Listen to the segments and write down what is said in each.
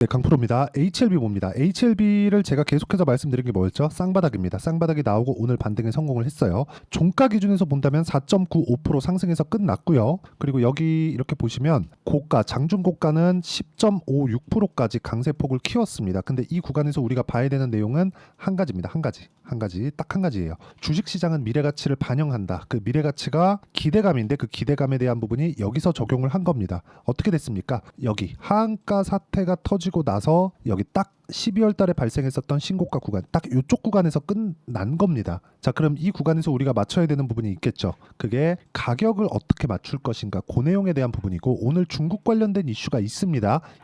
네, 강프로입니다. HLB 봅니다. HLB를 제가 계속해서 말씀드린 게 뭐였죠? 쌍바닥입니다. 쌍바닥이 나오고 오늘 반등에 성공을 했어요. 종가 기준에서 본다면 4.95% 상승해서 끝났고요. 그리고 여기 이렇게 보시면 고가, 장중고가는 10.56%까지 강세폭을 키웠습니다. 근데 이 구간에서 우리가 봐야 되는 내용은 한 가지입니다. 한 가지, 딱 한 가지예요. 주식시장은 미래가치를 반영한다. 그 미래가치가 기대감인데 그 기대감에 대한 부분이 여기서 적용을 한 겁니다. 어떻게 됐습니까? 여기 하한가 사태가 터지고 나서 여기 딱 12월 달에 발생했었던 신고가 구간, 딱 이쪽 구간에서 끝난 겁니다. 자, 그럼 이 구간에서 우리가 맞춰야 되는 부분이 있겠죠. 그게 가격을 어떻게 맞출 것인가, 그 내용에 대한 부분이고, 오늘 중국 관련된 이슈가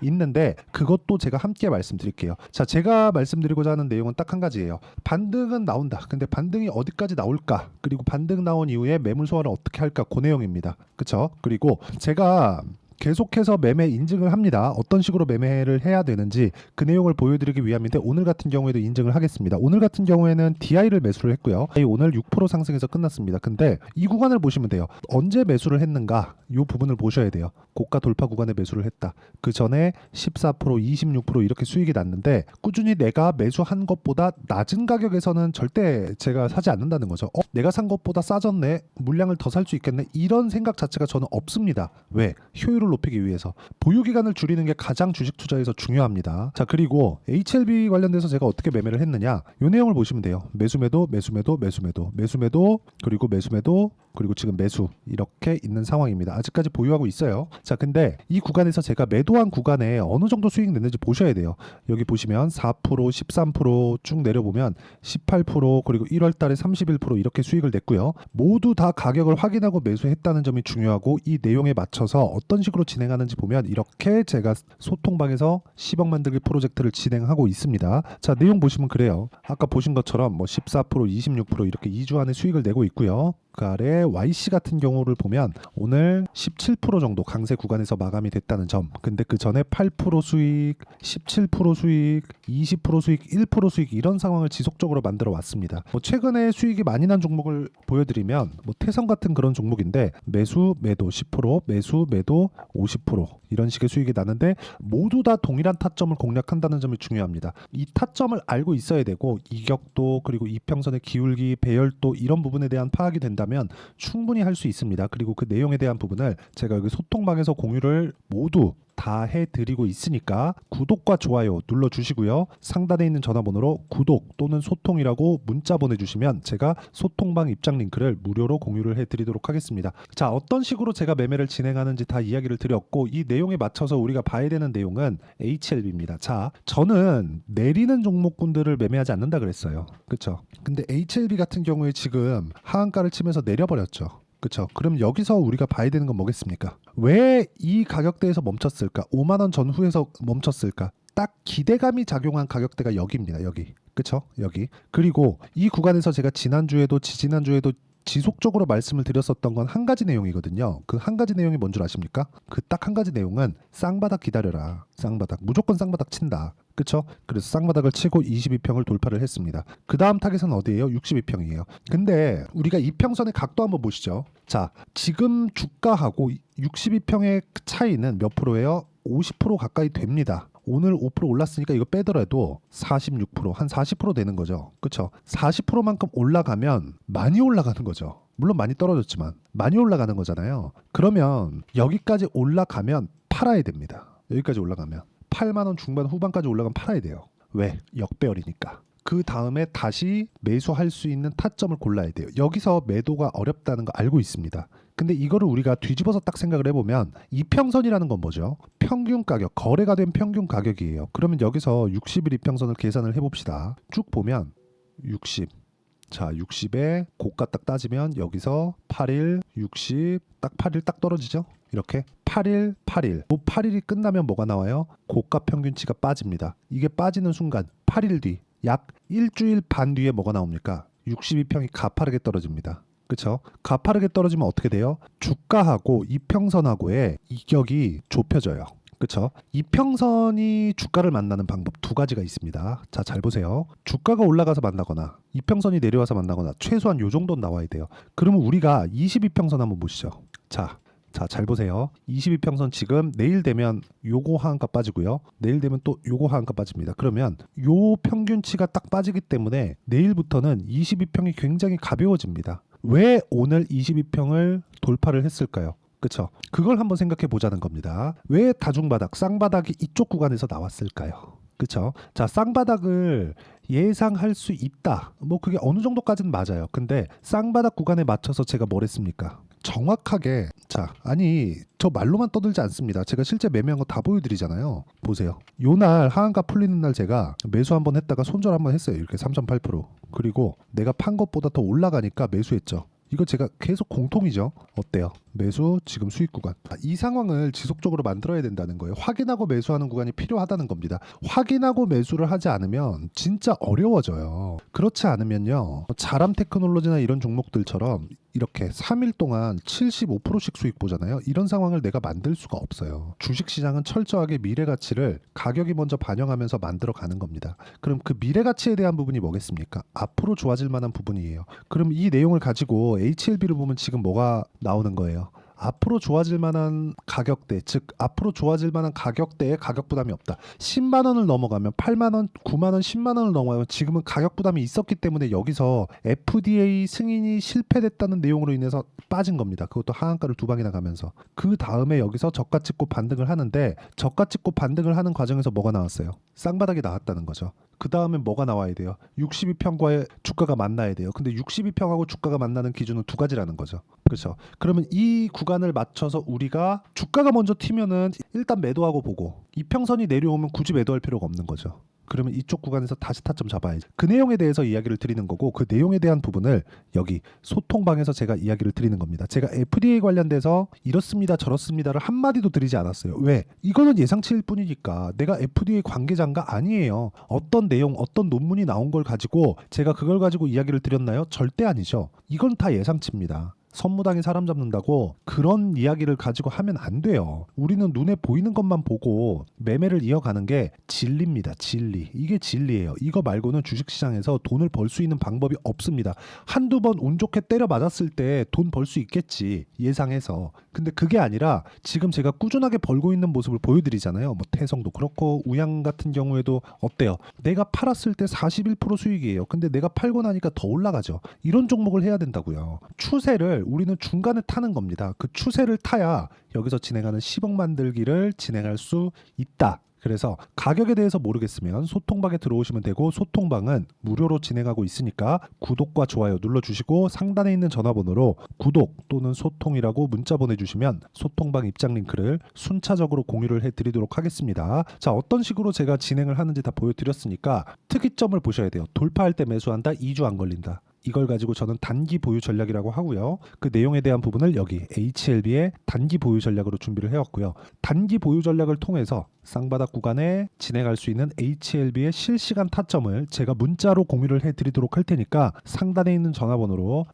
있는데 그것도 제가 함께 말씀드릴게요. 자, 제가 말씀드리고자 하는 내용은 딱 한 가지예요. 반등은 나온다. 근데 반등이 어디까지 나올까? 그리고 반등 나온 이후에 매물 소화를 어떻게 할까? 그 내용입니다. 그쵸? 그리고 제가 계속해서 매매 인증을 합니다. 어떤 식으로 매매를 해야 되는지 그 내용을 보여드리기 위함인데, 오늘 같은 경우에도 인증을 하겠습니다. 오늘 같은 경우에는 DI를 매수를 했고요. 오늘 6% 상승해서 끝났습니다. 근데 이 구간을 보시면 돼요. 언제 매수를 했는가? 이 부분을 보셔야 돼요. 고가 돌파 구간에 매수를 했다. 그 전에 14%, 26% 이렇게 수익이 났는데, 꾸준히 내가 매수한 것보다 낮은 가격에서는 절대 제가 사지 않는다는 거죠. 내가 산 것보다 싸졌네, 물량을 더 살 수 있겠네, 이런 생각 자체가 저는 없습니다. 왜? 효율을 높이기 위해서. 보유 기간을 줄이는 게 가장 주식 투자에서 중요합니다. 자, 그리고 HLB 관련돼서 제가 어떻게 매매를 했느냐, 이 내용을 보시면 돼요. 매수매도, 그리고 매수매도, 그리고 지금 매수, 이렇게 있는 상황입니다. 아직까지 보유하고 있어요. 자, 근데 이 구간에서 제가 매도한 구간에 어느 정도 수익 냈는지 보셔야 돼요. 여기 보시면 4%, 13% 쭉 내려보면 18%, 그리고 1월 달에 31% 이렇게 수익을 냈고요. 모두 다 가격을 확인하고 매수했다는 점이 중요하고, 이 내용에 맞춰서 어떤 식으로 이렇게 보면 이렇게 제가 소통방에서 10억 만들기 프로젝트를 진행하고 있습니다. 자, 내용 보시면 그래요. 아까 보신 것처럼 뭐 14%, 26% 이렇게 2주 안에 수익을 내고 있고요. 그 아래 YC 같은 경우를 보면 오늘 17% 정도 강세 구간에서 마감이 됐다는 점. 근데 그 전에 8% 수익, 17% 수익, 20% 수익, 1% 수익, 이런 상황을 지속적으로 만들어 왔습니다. 뭐 최근에 수익이 많이 난 종목을 보여드리면 뭐 태성 같은 그런 종목인데, 매수 매도 10%, 매수 매도 50% 이런 식의 수익이 나는데, 모두 다 동일한 타점을 공략한다는 점이 중요합니다. 이 타점을 알고 있어야 되고, 이격도, 그리고 이평선의 기울기, 배열도, 이런 부분에 대한 파악이 된다면 충분히 할 수 있습니다. 그리고 그 내용에 대한 부분을 제가 여기 소통방에서 공유를 모두 다 해드리고 있으니까 구독과 좋아요 눌러주시고요. 상단에 있는 전화번호로 구독 또는 소통이라고 문자 보내주시면 제가 소통방 입장 링크를 무료로 공유를 해드리도록 하겠습니다. 자, 어떤 식으로 제가 매매를 진행하는지 다 이야기를 드렸고, 이 내용에 맞춰서 우리가 봐야 되는 내용은 HLB입니다. 자, 저는 내리는 종목군들을 매매하지 않는다 그랬어요. 그쵸? 근데 HLB 같은 경우에 지금 하한가를 치면서 내려버렸죠. 그렇죠. 그럼 여기서 우리가 봐야 되는 건 뭐겠습니까? 왜 이 가격대에서 멈췄을까? 5만 원 전후에서 멈췄을까? 딱 기대감이 작용한 가격대가 여기입니다. 여기. 그렇죠? 여기. 그리고 이 구간에서 제가 지난주에도 지지난주에도 지속적으로 말씀을 드렸었던 건 한 가지 내용이거든요. 그 한 가지 내용이 뭔 줄 아십니까? 그 딱 한 가지 내용은 쌍바닥 기다려라. 쌍바닥. 무조건 쌍바닥 친다. 그쵸? 그래서 쌍바닥을 치고 22평을 돌파를 했습니다. 그 다음 타겟은 어디예요? 62평이에요. 근데 우리가 이평선의 각도 한번 보시죠. 자, 지금 주가하고 62평의 차이는 몇 프로예요? 50% 가까이 됩니다. 오늘 5% 올랐으니까 이거 빼더라도 46%, 한 40% 되는 거죠. 그쵸? 40%만큼 올라가면 많이 올라가는 거죠. 물론 많이 떨어졌지만 많이 올라가는 거잖아요. 그러면 여기까지 올라가면 팔아야 됩니다. 여기까지 올라가면 8만 원 중반 후반까지 올라가면 팔아야 돼요. 왜? 역배열이니까. 그 다음에 다시 매수할 수 있는 타점을 골라야 돼요. 여기서 매도가 어렵다는 거 알고 있습니다. 근데 이거를 우리가 뒤집어서 딱 생각을 해보면, 이평선이라는 건 뭐죠? 평균 가격, 거래가 된 평균 가격이에요. 그러면 여기서 60일 이평선을 계산을 해봅시다. 쭉 보면 60. 자, 60에 고가 딱 따지면 여기서 8일, 60, 딱 8일 딱 떨어지죠? 이렇게 8일, 8일. 뭐 8일이 끝나면 뭐가 나와요? 고가 평균치가 빠집니다. 이게 빠지는 순간 8일 뒤, 약 일주일 반 뒤에 뭐가 나옵니까? 62평이 가파르게 떨어집니다. 그쵸? 가파르게 떨어지면 어떻게 돼요? 주가하고 이평선하고의 이격이 좁혀져요. 그쵸? 이평선이 주가를 만나는 방법 두 가지가 있습니다. 자, 잘 보세요. 주가가 올라가서 만나거나 이평선이 내려와서 만나거나 최소한 요 정도는 나와야 돼요. 그러면 우리가 22평선 한번 보시죠. 자, 자, 잘 보세요. 22평선 지금 내일 되면 요거 하한가 빠지고요. 내일 되면 또 요거 하한가 빠집니다. 그러면 요 평균치가 딱 빠지기 때문에 내일부터는 22평이 굉장히 가벼워집니다. 왜 오늘 22평을 돌파를 했을까요? 그쵸? 그걸 한번 생각해 보자는 겁니다. 왜 다중바닥, 쌍바닥이 이쪽 구간에서 나왔을까요? 그쵸? 자, 쌍바닥을 예상할 수 있다. 뭐 그게 어느 정도까지는 맞아요. 근데 쌍바닥 구간에 맞춰서 제가 뭘 했습니까? 정확하게 자, 아니 저 말로만 떠들지 않습니다. 제가 실제 매매한 거 다 보여드리잖아요. 보세요. 요날 하한가 풀리는 날 제가 매수 한번 했다가 손절 한번 했어요. 이렇게 3.8%. 그리고 내가 판 것보다 더 올라가니까 매수했죠. 이거 제가 계속 공통이죠. 어때요? 매수 지금 수익 구간. 이 상황을 지속적으로 만들어야 된다는 거예요. 확인하고 매수하는 구간이 필요하다는 겁니다. 확인하고 매수를 하지 않으면 진짜 어려워져요. 그렇지 않으면요. 자람 테크놀로지나 이런 종목들처럼 이렇게 3일 동안 75%씩 수익 보잖아요. 이런 상황을 내가 만들 수가 없어요. 주식시장은 철저하게 미래가치를 가격이 먼저 반영하면서 만들어 가는 겁니다. 그럼 그 미래가치에 대한 부분이 뭐겠습니까? 앞으로 좋아질 만한 부분이에요. 그럼 이 내용을 가지고 HLB를 보면 지금 뭐가 나오는 거예요? 앞으로 좋아질 만한 가격대, 즉 앞으로 좋아질 만한 가격대에 가격 부담이 없다. 10만 원을 넘어가면 8만 원, 9만 원, 10만 원을 넘어가면 지금은 가격 부담이 있었기 때문에 여기서 FDA 승인이 실패됐다는 내용으로 인해서 빠진 겁니다. 그것도 하한가를 두 방이나 가면서. 그 다음에 여기서 저가 찍고 반등을 하는데 저가 찍고 반등을 하는 과정에서 뭐가 나왔어요? 쌍바닥이 나왔다는 거죠. 그 다음에 뭐가 나와야 돼요? 62평과의 주가가 만나야 돼요. 근데 62평하고 주가가 만나는 기준은 두 가지라는 거죠. 그렇죠? 그러면 이 구간을 맞춰서 우리가 주가가 먼저 튀면은 일단 매도하고 보고 이평선이 내려오면 굳이 매도할 필요가 없는 거죠. 그러면 이쪽 구간에서 다시 타점 잡아야지. 그 내용에 대해서 이야기를 드리는 거고 그 내용에 대한 부분을 여기 소통방에서 제가 이야기를 드리는 겁니다. 제가 FDA 관련돼서 이렇습니다 저렇습니다를 한마디도 드리지 않았어요. 왜? 이거는 예상치일 뿐이니까. 내가 FDA 관계자인가? 아니에요. 어떤 내용 어떤 논문이 나온 걸 가지고 제가 그걸 가지고 이야기를 드렸나요? 절대 아니죠. 이건 다 예상치입니다. 선무당이 사람 잡는다고 그런 이야기를 가지고 하면 안 돼요. 우리는 눈에 보이는 것만 보고 매매를 이어가는 게 진리입니다. 진리. 이게 진리예요. 이거 말고는 주식시장에서 돈을 벌 수 있는 방법이 없습니다. 한두 번 운 좋게 때려 맞았을 때 돈 벌 수 있겠지. 예상해서. 근데 그게 아니라 지금 제가 꾸준하게 벌고 있는 모습을 보여드리잖아요. 뭐 태성도 그렇고 우양 같은 경우에도 어때요? 내가 팔았을 때 41% 수익이에요. 근데 내가 팔고 나니까 더 올라가죠. 이런 종목을 해야 된다고요. 추세를 우리는 중간에 타는 겁니다. 그 추세를 타야 여기서 진행하는 10억 만들기를 진행할 수 있다. 그래서 가격에 대해서 모르겠으면 소통방에 들어오시면 되고 소통방은 무료로 진행하고 있으니까 구독과 좋아요 눌러주시고 상단에 있는 전화번호로 구독 또는 소통이라고 문자 보내주시면 소통방 입장 링크를 순차적으로 공유를 해드리도록 하겠습니다. 자, 어떤 식으로 제가 진행을 하는지 다 보여드렸으니까 특이점을 보셔야 돼요. 돌파할 때 매수한다. 2주 안 걸린다. 이걸 가지고 저는 단기 보유 전략이라고 하고요. 그 내용에 대한 부분을 여기 HLB의 단기 보유 전략으로 준비를 해왔고요. 단기 보유 전략을 통해서 쌍바닥 구간에 진행할 수 있는 HLB의 실시간 타점을 제가 문자로 공유를 해드리도록 할 테니까 상단에 있는 전화번호로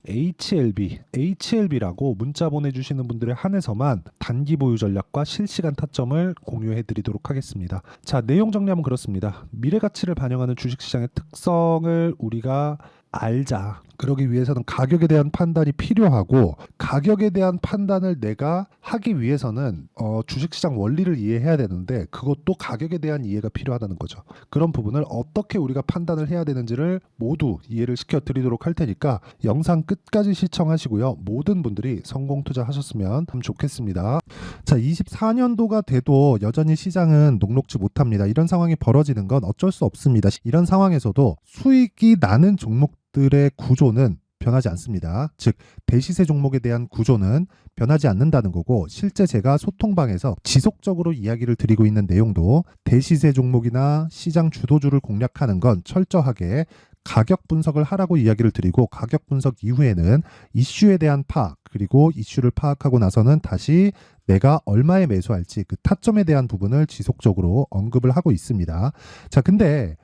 HLB라고 문자 보내주시는 분들에 한해서만 단기 보유 전략과 실시간 타점을 공유해드리도록 하겠습니다. 자, 내용 정리하면 그렇습니다. 미래가치를 반영하는 주식시장의 특성을 우리가 알자. 그러기 위해서는 가격에 대한 판단이 필요하고 가격에 대한 판단을 내가 하기 위해서는 주식시장 원리를 이해해야 되는데 그것도 가격에 대한 이해가 필요하다는 거죠. 그런 부분을 어떻게 우리가 판단을 해야 되는지를 모두 이해를 시켜드리도록 할 테니까 영상 끝까지 시청하시고요. 모든 분들이 성공 투자하셨으면 참 좋겠습니다. 자, 24년도가 돼도 여전히 시장은 녹록지 못합니다. 이런 상황이 벌어지는 건 어쩔 수 없습니다. 이런 상황에서도 수익이 나는 종목들의 구조는 변하지 않습니다. 즉 대시세 종목에 대한 구조는 변하지 않는다는 거고 실제 제가 소통방에서 지속적으로 이야기를 드리고 있는 내용도 대시세 종목이나 시장 주도주를 공략하는 건 철저하게 가격 분석을 하라고 이야기를 드리고 가격 분석 이후에는 이슈에 대한 파악 그리고 이슈를 파악하고 나서는 다시 내가 얼마에 매수할지 그 타점에 대한 부분을 지속적으로 언급을 하고 있습니다. 자, 근데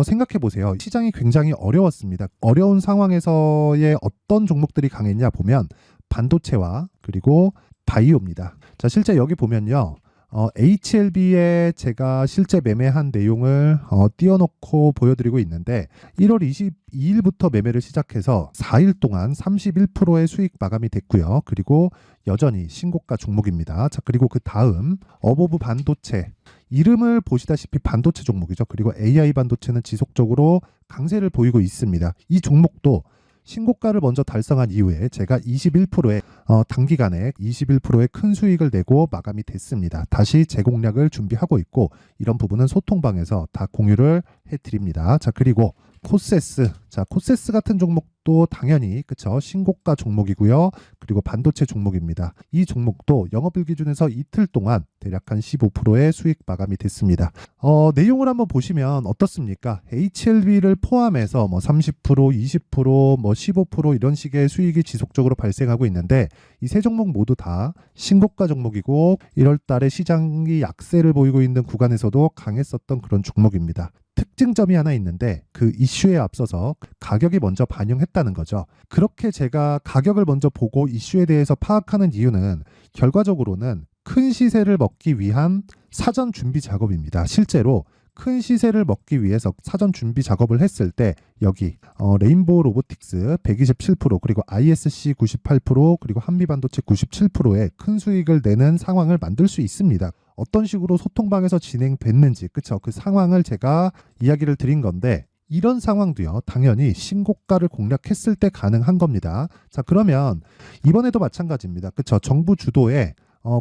생각해 보세요. 시장이 굉장히 어려웠습니다. 어려운 상황에서의 어떤 종목들이 강했냐 보면 반도체와 그리고 바이오입니다. 자, 실제 여기 보면요. HLB에 제가 실제 매매한 내용을 띄워놓고 보여드리고 있는데 1월 22일부터 매매를 시작해서 4일 동안 31%의 수익 마감이 됐고요. 그리고 여전히 신고가 종목입니다. 자, 그리고 그 다음 어보브 반도체, 이름을 보시다시피 반도체 종목이죠. 그리고 AI 반도체는 지속적으로 강세를 보이고 있습니다. 이 종목도 신고가를 먼저 달성한 이후에 제가 21%의 단기간에 21%의 큰 수익을 내고 마감이 됐습니다. 다시 재공략을 준비하고 있고 이런 부분은 소통방에서 다 공유를 해드립니다. 자, 그리고 코세스, 자, 코세스 같은 종목도 당연히 그쵸, 신고가 종목이고요. 그리고 반도체 종목입니다. 이 종목도 영업일 기준에서 이틀 동안 대략 한 15%의 수익 마감이 됐습니다. 내용을 한번 보시면 어떻습니까? HLB를 포함해서 뭐 30%, 20%, 뭐 15% 이런 식의 수익이 지속적으로 발생하고 있는데 이 세 종목 모두 다 신고가 종목이고 1월 달에 시장이 약세를 보이고 있는 구간에서도 강했었던 그런 종목입니다. 특징점이 하나 있는데 그 이슈에 앞서서 가격이 먼저 반영했다는 거죠. 그렇게 제가 가격을 먼저 보고 이슈에 대해서 파악하는 이유는 결과적으로는 큰 시세를 먹기 위한 사전 준비 작업입니다. 실제로 큰 시세를 먹기 위해서 사전 준비 작업을 했을 때 여기 레인보우 로보틱스 127% 그리고 ISC 98% 그리고 한미반도체 97%의 큰 수익을 내는 상황을 만들 수 있습니다. 어떤 식으로 소통방에서 진행됐는지 그쵸, 그 상황을 제가 이야기를 드린 건데 이런 상황도요 당연히 신고가를 공략했을 때 가능한 겁니다. 자, 그러면 이번에도 마찬가지입니다. 그쵸, 정부 주도의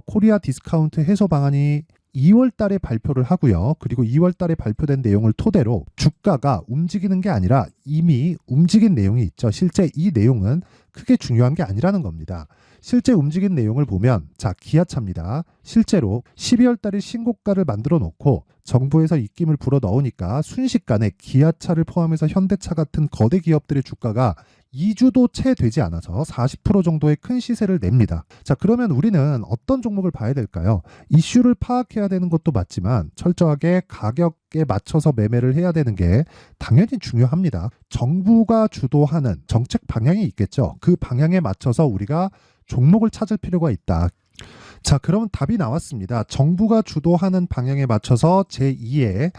코리아 디스카운트 해소 방안이 2월 달에 발표를 하고요. 그리고 2월 달에 발표된 내용을 토대로 주가가 움직이는 게 아니라 이미 움직인 내용이 있죠. 실제 이 내용은 크게 중요한 게 아니라는 겁니다. 실제 움직인 내용을 보면 자, 기아차입니다. 실제로 12월 달에 신고가를 만들어 놓고 정부에서 입김을 불어 넣으니까 순식간에 기아차를 포함해서 현대차 같은 거대 기업들의 주가가 2주도 채 되지 않아서 40% 정도의 큰 시세를 냅니다. 자, 그러면 우리는 어떤 종목을 봐야 될까요? 이슈를 파악해야 되는 것도 맞지만 철저하게 가격에 맞춰서 매매를 해야 되는 게 당연히 중요합니다. 정부가 주도하는 정책 방향이 있겠죠. 그 방향에 맞춰서 우리가 종목을 찾을 필요가 있다. 자, 그러면 답이 나왔습니다. 정부가 주도하는 방향에 맞춰서 제2의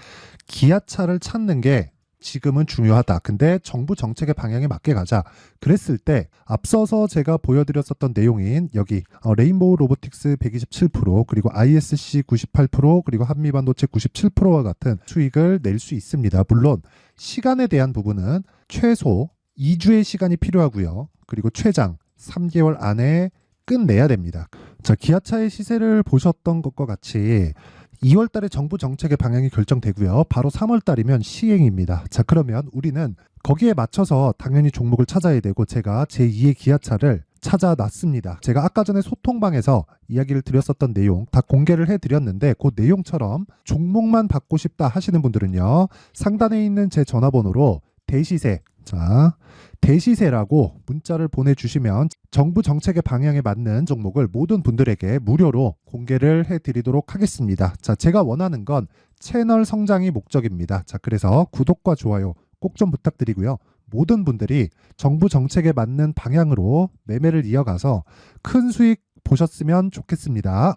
기아차를 찾는 게 지금은 중요하다. 근데 정부 정책의 방향에 맞게 가자. 그랬을 때 앞서서 제가 보여드렸었던 내용인 여기 레인보우 로보틱스 127% 그리고 ISC 98% 그리고 한미반도체 97%와 같은 수익을 낼 수 있습니다. 물론 시간에 대한 부분은 최소 2주의 시간이 필요하고요. 그리고 최장 3개월 안에 끝내야 됩니다. 자, 기아차의 시세를 보셨던 것과 같이 2월 달에 정부 정책의 방향이 결정되고요. 바로 3월 달이면 시행입니다. 자, 그러면 우리는 거기에 맞춰서 당연히 종목을 찾아야 되고 제가 제2의 기아차를 찾아놨습니다. 제가 아까 전에 소통방에서 이야기를 드렸었던 내용 다 공개를 해드렸는데 그 내용처럼 종목만 받고 싶다 하시는 분들은요. 상단에 있는 제 전화번호로 대시세, 자, 대시세라고 문자를 보내주시면 정부 정책의 방향에 맞는 종목을 모든 분들에게 무료로 공개를 해드리도록 하겠습니다. 자, 제가 원하는 건 채널 성장이 목적입니다. 자, 그래서 구독과 좋아요 꼭 좀 부탁드리고요. 모든 분들이 정부 정책에 맞는 방향으로 매매를 이어가서 큰 수익 보셨으면 좋겠습니다.